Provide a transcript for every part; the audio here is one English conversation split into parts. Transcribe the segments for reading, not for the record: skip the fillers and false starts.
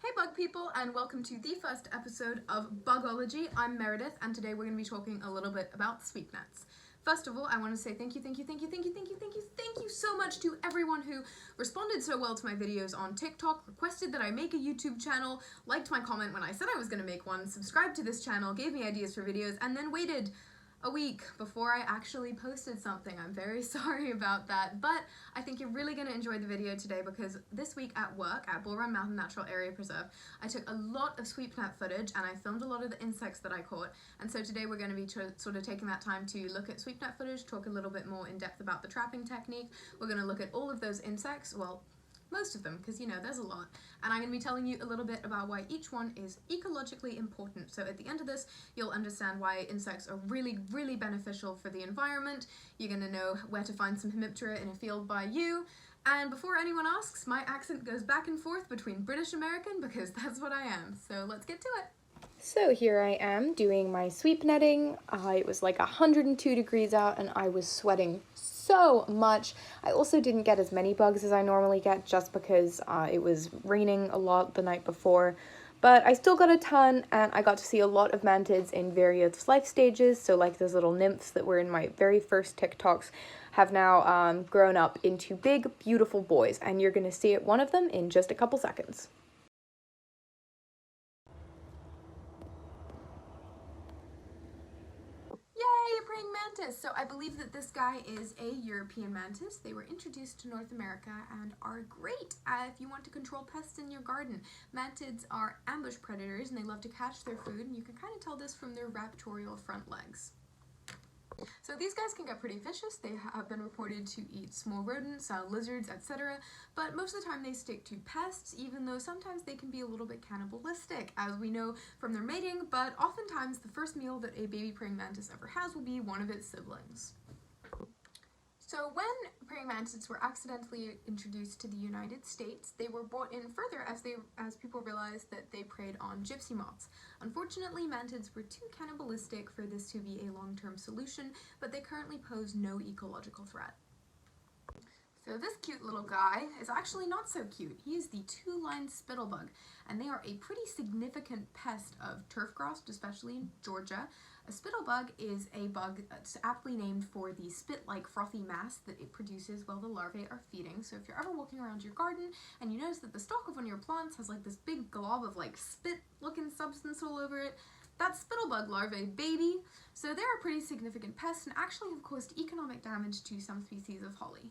Hey bug people, and welcome to the first episode of Bugology. I'm Meredith, and today we're going to be talking a little bit about sweep nets. First of all, I want to say thank you so much to everyone who responded so well to my videos on TikTok, requested that I make a YouTube channel, liked my comment when I said I was going to make one, subscribed to this channel, gave me ideas for videos, and then waited a week before I actually posted something. I'm very sorry about that, but I think you're really going to enjoy the video today because this week at work at Bull Run Mountain Natural Area Preserve, I took a lot of sweep net footage and I filmed a lot of the insects that I caught, and so today we're going to be sort of taking that time to look at sweep net footage, talk a little bit more in depth about the trapping technique. We're going to look at all of those insects, well, most of them, because you know there's a lot, and I'm going to be telling you a little bit about why each one is ecologically important. So at the end of this you'll understand why insects are really beneficial for the environment. You're going to know where to find some Hemiptera in a field by you, and before anyone asks, my accent goes back and forth between British American because that's what I am. So let's get to it. So here I am doing my sweep netting. It was like 102 degrees out and I was sweating so much. I also didn't get as many bugs as I normally get just because it was raining a lot the night before. But I still got a ton, and I got to see a lot of mantids in various life stages. So like those little nymphs that were in my very first TikToks have now grown up into big, beautiful boys. And you're going to see one of them in just a couple seconds. Yay, a praying mantis! So I believe that this guy is a European mantis. They were introduced to North America and are great if you want to control pests in your garden. Mantids are ambush predators and they love to catch their food, and you can kind of tell this from their raptorial front legs. So these guys can get pretty vicious. They have been reported to eat small rodents, lizards, etc. But most of the time they stick to pests, even though sometimes they can be a little bit cannibalistic, as we know from their mating, but oftentimes the first meal that a baby praying mantis ever has will be one of its siblings. So when praying mantids were accidentally introduced to the United States, they were brought in further as people realized that they preyed on gypsy moths. Unfortunately, mantids were too cannibalistic for this to be a long-term solution, but they currently pose no ecological threat. So this cute little guy is actually not so cute. He is the two-lined spittlebug, and they are a pretty significant pest of turf grass, especially in Georgia. A spittlebug is a bug that's aptly named for the spit-like frothy mass that it produces while the larvae are feeding. So if you're ever walking around your garden and you notice that the stalk of one of your plants has like this big glob of like spit-looking substance all over it, that's spittlebug larvae, baby. So they're a pretty significant pest and actually have caused economic damage to some species of holly.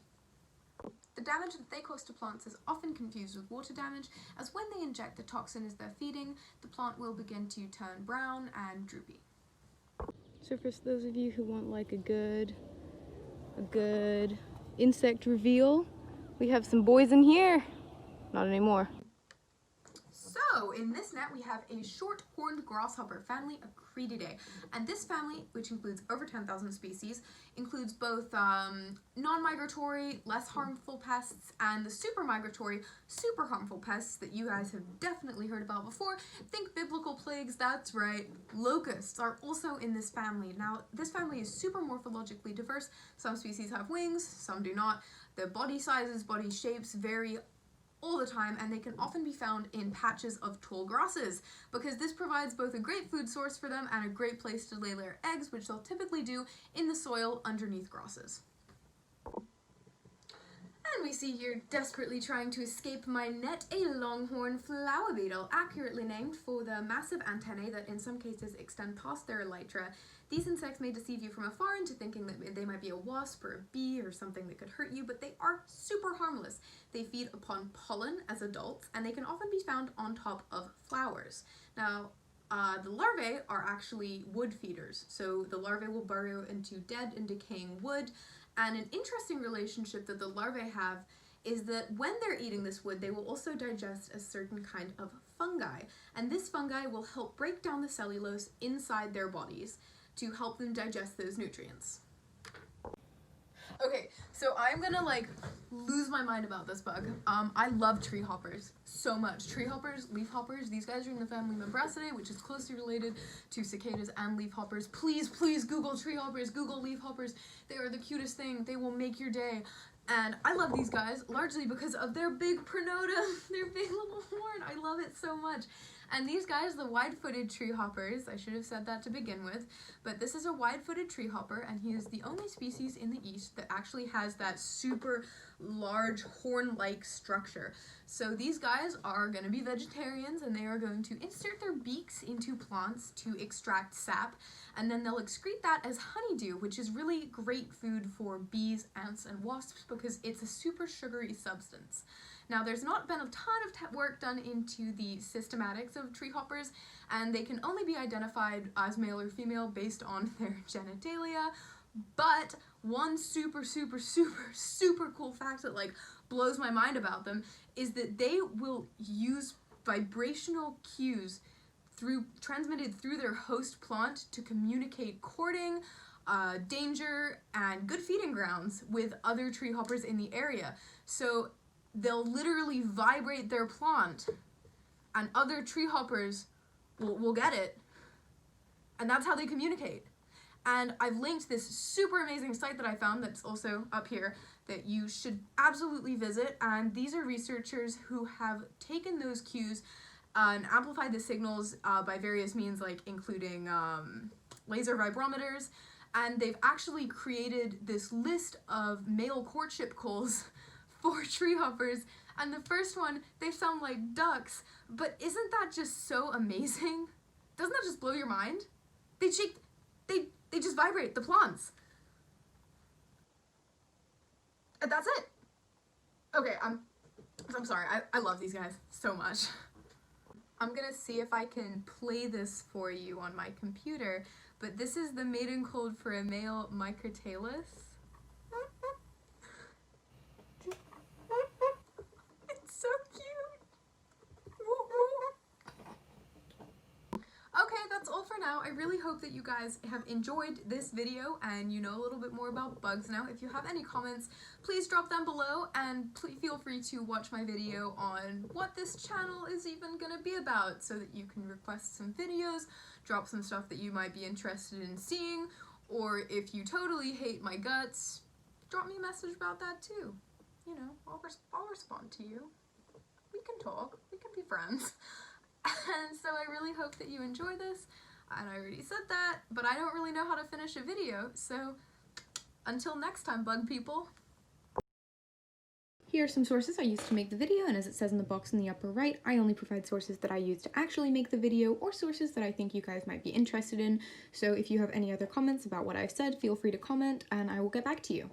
The damage that they cause to plants is often confused with water damage, as when they inject the toxin as they're feeding, the plant will begin to turn brown and droopy. So for those of you who want like a good insect reveal, we have some boys in here. Not anymore. So in this net we have a short-horned grasshopper family, Acrididae, and this family, which includes over 10,000 species, includes both non-migratory, less harmful pests, and the super-migratory, super harmful pests that you guys have definitely heard about before. Think biblical plagues, that's right. Locusts are also in this family. Now, this family is super morphologically diverse. Some species have wings, some do not. Their body sizes, body shapes vary all the time, and they can often be found in patches of tall grasses because this provides both a great food source for them and a great place to lay their eggs, which they'll typically do in the soil underneath grasses. And we see here, desperately trying to escape my net, a longhorn flower beetle, accurately named for the massive antennae that in some cases extend past their elytra. These insects may deceive you from afar into thinking that they might be a wasp or a bee or something that could hurt you, but they are super harmless. They feed upon pollen as adults, and they can often be found on top of flowers. Now, the larvae are actually wood feeders, so the larvae will burrow into dead and decaying wood, and an interesting relationship that the larvae have is that when they're eating this wood, they will also digest a certain kind of fungi, and this fungi will help break down the cellulose inside their bodies to help them digest those nutrients. Okay, so I'm gonna like lose my mind about this bug. I love treehoppers so much. Treehoppers, leafhoppers, these guys are in the family Membracidae, which is closely related to cicadas and leafhoppers. Please Google treehoppers, Google leafhoppers. They are the cutest thing. They will make your day. And I love these guys largely because of their big pronotum, their big little horn. I love it so much. And these guys, the wide-footed treehoppers, I should have said that to begin with, but this is a wide-footed treehopper, and he is the only species in the East that actually has that super large horn-like structure. So these guys are going to be vegetarians, and they are going to insert their beaks into plants to extract sap, and then they'll excrete that as honeydew, which is really great food for bees, ants, and wasps because it's a super sugary substance. Now, there's not been a ton of work done into the systematics of treehoppers, and they can only be identified as male or female based on their genitalia, but one super cool fact that like blows my mind about them is that they will use vibrational cues transmitted through their host plant to communicate courting, danger, and good feeding grounds with other treehoppers in the area. So they'll literally vibrate their plant and other treehoppers will get it, and that's how they communicate. And I've linked this super amazing site that I found that's also up here that you should absolutely visit, and these are researchers who have taken those cues and amplified the signals by various means, like including laser vibrometers, and they've actually created this list of male courtship calls for treehoppers, and the first one, they sound like ducks, but isn't that just so amazing? Doesn't that just blow your mind? They just vibrate the plants. And that's it. Okay, I'm sorry, I love these guys so much. I'm gonna see if I can play this for you on my computer, but this is the mating code for a male microtalus. It's so cute. Okay, that's all for now. I really hope that you guys have enjoyed this video and you know a little bit more about bugs now. If you have any comments, please drop them below, and please feel free to watch my video on what this channel is even gonna be about so that you can request some videos, drop some stuff that you might be interested in seeing, or if you totally hate my guts, drop me a message about that too. You know, I'll respond to you. We can talk, we can be friends. And so I really hope that you enjoy this, and I already said that, but I don't really know how to finish a video, so until next time, bug people. Here are some sources I used to make the video, and as it says in the box in the upper right, I only provide sources that I use to actually make the video or sources that I think you guys might be interested in. So if you have any other comments about what I've said, feel free to comment and I will get back to you.